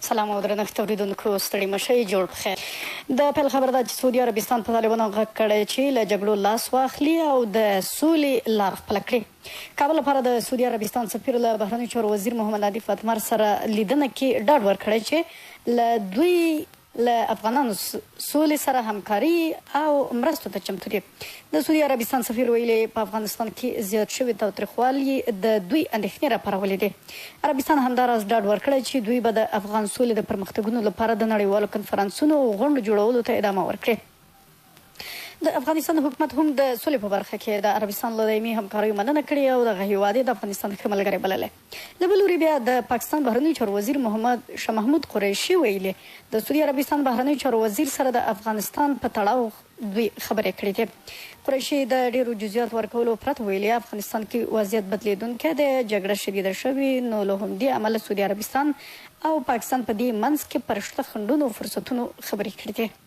سلام او درنښت اوریدونکو ستړي مشئ جوړ بخیر. د پیل خبر ده چې سعودي عربستان په طالبانو غږ کړی چې له جګړو لاس واخلي او د سولې لار خپله کړي. کابل لپاره د سعودي عربستان سفیر له بهرنیو چارو وزیر محمد عادل فاتمر سره لیدنه کې ډاډ ورکړی چې له دوی له افغانانو سولې سره همکاري او مرستو ته چمتو دي. د سعودي عربستان سفیر ویلي په افغانستان کې زیات شوي تاوتریخوالي د دوی اندېښنې راپارولې دي. عربستان همداراز ډاډ ورکړی چې دوی به د افغان سولې د پرمختګونو لپاره د نړیوالو کنفرانسونو او غونډو جوړولو ته ادامه ورکړي. د افغانستان حکومت هم د سولې په برخه کې د عربستان له دایمي همکاریو مننه کړې او دغه هیواد د افغانستان ښه ملګری بللی. له بل لوري بیا د پاکستان بهرنیو چارو وزیر محمد شاه محمود قریشي ویلي د سعودي عربستان بهرنیو چارو وزیر سره د افغانستان په تړاو دوی خبرې کړې دي. قریشي د ډیرو جزئیات ورکولو پرته ویلي افغانستان کې وضعیت بدلیدونکی دی، جګړه شدیده شوې، نو له همدې امله سعودي عربستان او پاکستان په دې منځ کې پر شته خنډونو او فرصتونو خبرې کړې دي.